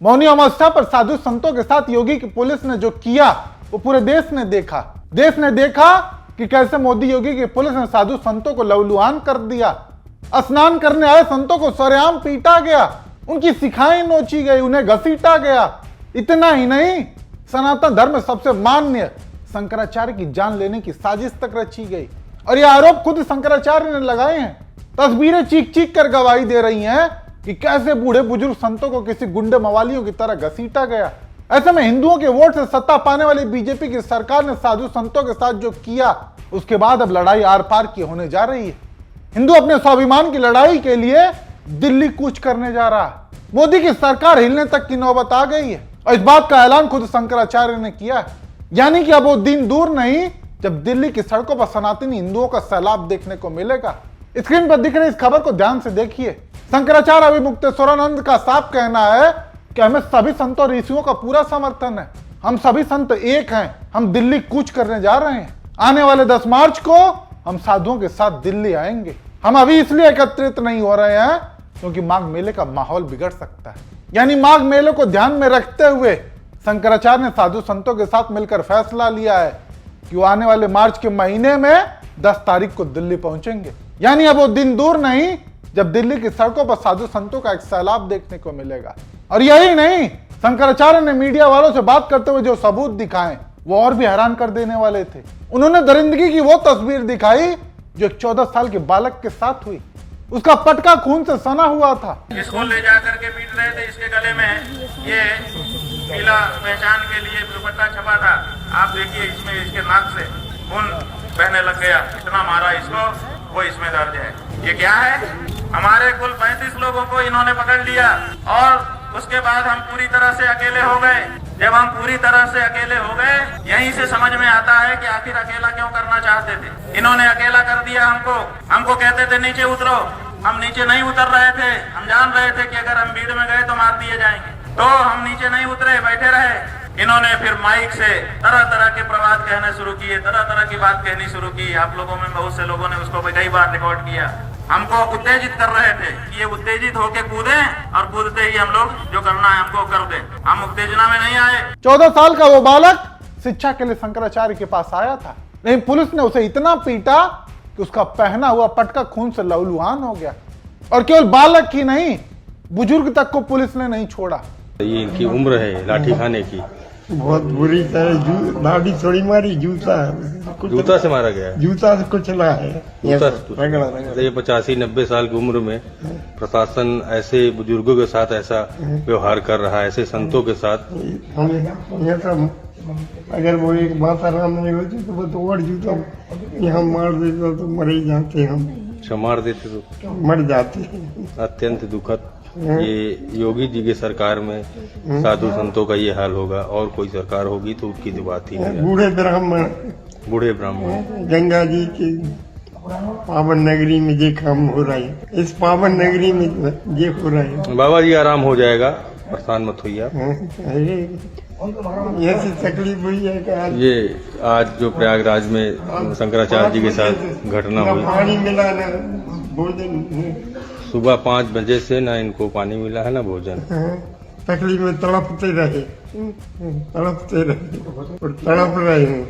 मौनी अमावस्या पर साधु संतों के साथ योगी की पुलिस ने जो किया वो पूरे देश ने देखा। देश ने देखा कि कैसे मोदी योगी की पुलिस ने साधु संतों को लहूलुहान कर दिया। स्नान करने आए संतों को सरेआम पीटा गया, उनकी शिखाएं नोची गई, उन्हें घसीटा गया। इतना ही नहीं, सनातन धर्म में सबसे मान्य शंकराचार्य की जान लेने की साजिश तक रची गई और यह आरोप खुद शंकराचार्य ने लगाए हैं। तस्वीरें चीख चीख कर गवाही दे रही हैं कि कैसे बूढ़े बुजुर्ग संतों को किसी गुंडे मवालियों की तरह घसीटा गया। ऐसे में हिंदुओं के वोट से सत्ता पाने वाली बीजेपी की सरकार ने साधु संतों के साथ जो किया, उसके बाद अब लड़ाई आर पार की होने जा रही है। हिंदू अपने स्वाभिमान की लड़ाई के लिए दिल्ली कूच करने जा रहा है। मोदी की सरकार हिलने तक की नौबत आ गई है और इस बात का ऐलान खुद शंकराचार्य ने किया है। यानी कि अब वो दिन दूर नहीं जब दिल्ली की सड़कों पर सनातनी हिंदुओं का सैलाब देखने को मिलेगा। स्क्रीन पर दिख रही इस खबर को ध्यान से देखिए। शंकराचार्य अभिमुक्तेश्वरानंद का साफ कहना है कि हमें सभी संतों ऋषियों का पूरा समर्थन है। हम सभी संत एक हैं। हम दिल्ली कूच करने जा रहे हैं। आने वाले 10 मार्च को हम साधुओं के साथ दिल्ली आएंगे। हम अभी इसलिए एकत्रित नहीं हो रहे हैं क्योंकि माघ मेले का माहौल बिगड़ सकता है। यानी माघ मेले को ध्यान में रखते हुए शंकराचार्य ने साधु संतों के साथ मिलकर फैसला लिया है कि वो आने वाले मार्च के महीने में 10 तारीख को दिल्ली पहुंचेंगे। यानी अब वो दिन दूर नहीं जब दिल्ली की सड़कों पर साधु संतों का एक सैलाब देखने को मिलेगा। और यही नहीं, शंकराचार्य ने मीडिया वालों से बात करते हुए जो सबूत दिखाए वो और भी हैरान कर देने वाले थे। उन्होंने दरिंदगी की वो तस्वीर दिखाई जो एक 14 साल के बालक के साथ हुई। उसका पटका खून से सना हुआ था। इसको ले जाकर के पीट रहे थे। इसके गले में ये पीला पहचान के लिए दुपट्टा छपा था। आप देखिए, इसमें इसके नाक से खून बहने लग गया। इतना मारा इसको, वो इसमें दर्ज है। ये क्या है? हमारे कुल 35 लोगों को इन्होंने पकड़ लिया और उसके बाद हम पूरी तरह से अकेले हो गए। जब हम पूरी तरह से अकेले हो गए, यहीं से समझ में आता है कि आखिर अकेला क्यों करना चाहते थे। इन्होंने अकेला कर दिया हमको कहते थे नीचे उतरो। हम नीचे नहीं उतर रहे थे। हम जान रहे थे कि अगर हम भीड़ में गए तो मार दिए जाएंगे, तो हम नीचे नहीं उतरे, बैठे रहे। इन्होंने फिर माइक से तरह तरह के प्रवाद कहने शुरू किए, तरह तरह की बात कहनी शुरू की। आप लोगों में बहुत से लोगों ने उसको कई बार रिकॉर्ड किया। हमको उत्तेजित कर रहे थे कि ये उत्तेजित होके कूदे और कूदते ही हम लोग जो करना है हमको कर दे। हम उत्तेजना में नहीं आए। 14 साल का वो बालक शिक्षा के लिए शंकराचार्य के पास आया था, लेकिन पुलिस ने उसे इतना पीटा कि उसका पहना हुआ पटका खून से लहूलुहान हो गया। और केवल बालक ही नहीं, बुजुर्ग तक को पुलिस ने नहीं छोड़ा। ये इनकी उम्र है लाठी खाने की। बहुत बुरी तरह दाढ़ी थोड़ी मारी, जूता से मारा गया। जूता से कुचला है। ये 85-90 साल की उम्र में प्रशासन ऐसे बुजुर्गों के साथ ऐसा व्यवहार कर रहा है, ऐसे संतों के साथ। हम सब अगर वो एक माता राम नहीं होती तो वो तो और जूता यहाँ मार देता तो मर ही जाते। हम मार देते तो मर जाते। अत्यंत दुखद। ये योगी जी की सरकार में साधु संतों का ये हाल होगा और कोई सरकार होगी तो उसकी तो बात ही नहीं। बूढ़े ब्राह्मण गंगा जी की पावन नगरी में ये काम हो रहा है। इस पावन नगरी में ये हो रहा है। बाबा जी आराम हो जाएगा, परेशान मत होइए। ऐसी तकलीफ हुई है कि ये आज जो प्रयागराज में शंकराचार्य जी के साथ घटना हुई, पानी मिला ना भोजन। सुबह 5 बजे से ना इनको पानी मिला है ना भोजन। तकलीफ में तड़पते रहे और तड़प रहे हैं।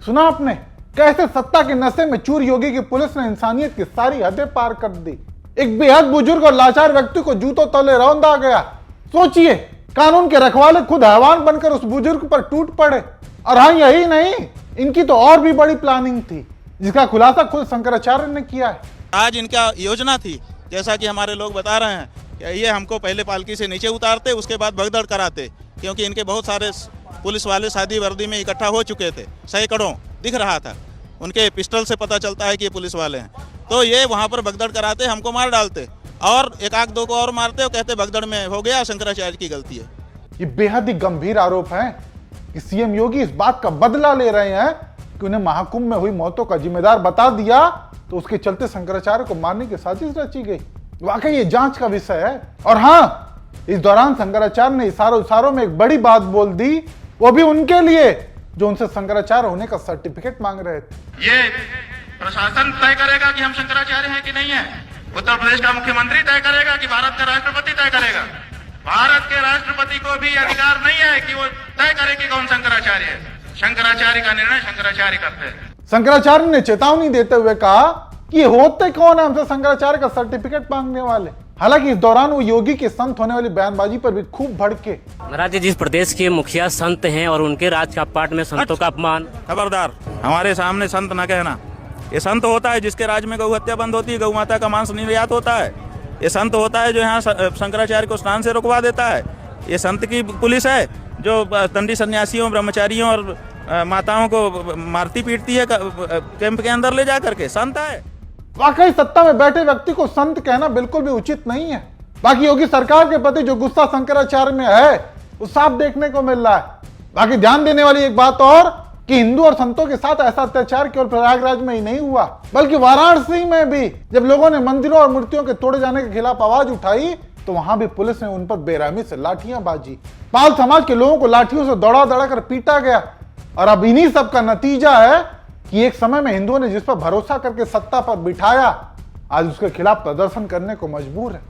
सुना आपने कैसे सत्ता के नशे में चूर योगी की पुलिस ने इंसानियत की सारी हदें पार कर दी। एक बेहद बुजुर्ग और लाचार व्यक्ति को जूतों तले रौंदा गया। सोचिए, कानून के रखवाले खुद हैवान बनकर उस बुजुर्ग पर टूट पड़े। और हाँ, यही नहीं, इनकी तो और भी बड़ी प्लानिंग थी जिसका खुलासा खुद शंकराचार्य ने किया है। आज इनका योजना थी, जैसा कि हमारे लोग बता रहे हैं कि ये हमको पहले पालकी से नीचे उतारते, उसके बाद भगदड़ कराते, क्योंकि इनके बहुत सारे पुलिस वाले शादी वर्दी में इकट्ठा हो चुके थे, सैकड़ों दिख रहा था। उनके पिस्टल से पता चलता है कि ये पुलिस वाले हैं। तो ये वहाँ पर भगदड़ कराते, हमको मार डालते और एक आध दो को और मारते और कहते भगदड़ में हो गया, शंकराचार्य की गलती है। ये बेहद ही गंभीर आरोप है कि सीएम योगी इस बात का बदला ले रहे हैं कि उन्हें महाकुंभ में हुई मौतों का जिम्मेदार बता दिया तो उसके चलते शंकराचार्य को मारने की साजिश रची गई। वाकई ये जांच का विषय है। और हाँ, इस दौरान शंकराचार्य ने इशारों में एक बड़ी बात बोल दी, वो भी उनके लिए जो उनसे शंकराचार्य होने का सर्टिफिकेट मांग रहे थे। ये प्रशासन तय करेगा कि हम शंकराचार्य हैं कि नहीं है। उत्तर प्रदेश का मुख्यमंत्री तय करेगा कि भारत का राष्ट्रपति तय करेगा। भारत के राष्ट्रपति को भी अधिकार नहीं है कि वो तय करे कि कौन शंकराचार्य है। शंकराचार्य का निर्णय शंकराचार्य करते हैं। शंकराचार्य ने चेतावनी देते हुए कहा कि ये होते कौन है हमसे शंकराचार्य का सर्टिफिकेट मांगने वाले। हालांकि इस दौरान वो योगी के संत होने वाली बयानबाजी पर भी खूब भड़के। महाराज जी, जिस प्रदेश के मुखिया संत हैं और उनके राज का पाठ में संतों का अपमान। खबरदार, हमारे सामने संत न कहना। ये संत होता है जिसके राज में गौ हत्या बंद होती है, गौ माता का मांस निर्यात होता है। ये संत होता है जो यहाँ शंकराचार्य को स्नान से रुकवा देता है। ये संत की पुलिस है जो दंडी सन्यासियों, ब्रह्मचारियों और माताओं को मारती पीटती है कैंप के अंदर ले जा करके। संत है। वाकई सत्ता में बैठे व्यक्ति को संत कहना बिल्कुल भी उचित नहीं है। बाकी योगी सरकार के प्रति जो गुस्सा शंकराचार्य में है वो साफ देखने को मिल रहा है। बाकी ध्यान देने वाली एक बात और कि हिंदू और संतों के साथ ऐसा अत्याचार केवल प्रयागराज में ही नहीं हुआ, बल्कि वाराणसी में भी जब लोगों ने मंदिरों और मूर्तियों के तोड़े जाने के खिलाफ आवाज उठाई तो वहां भी पुलिस ने उन पर बेरहमी से लाठियां बाजी। पाल समाज के लोगों को लाठियों से दौड़ा दौड़ा कर पीटा गया। और अब इन्हीं सब का नतीजा है कि एक समय में हिंदुओं ने जिस पर भरोसा करके सत्ता पर बिठाया, आज उसके खिलाफ प्रदर्शन करने को मजबूर है।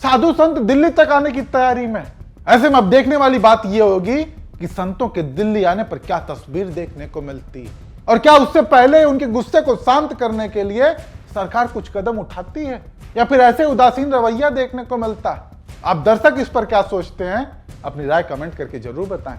साधु संत दिल्ली तक आने की तैयारी में। ऐसे में अब देखने वाली बात यह होगी कि संतों के दिल्ली आने पर क्या तस्वीर देखने को मिलती और क्या उससे पहले उनके गुस्से को शांत करने के लिए सरकार कुछ कदम उठाती है या फिर ऐसे उदासीन रवैया देखने को मिलता है। आप दर्शक इस पर क्या सोचते हैं? अपनी राय कमेंट करके जरूर बताएं।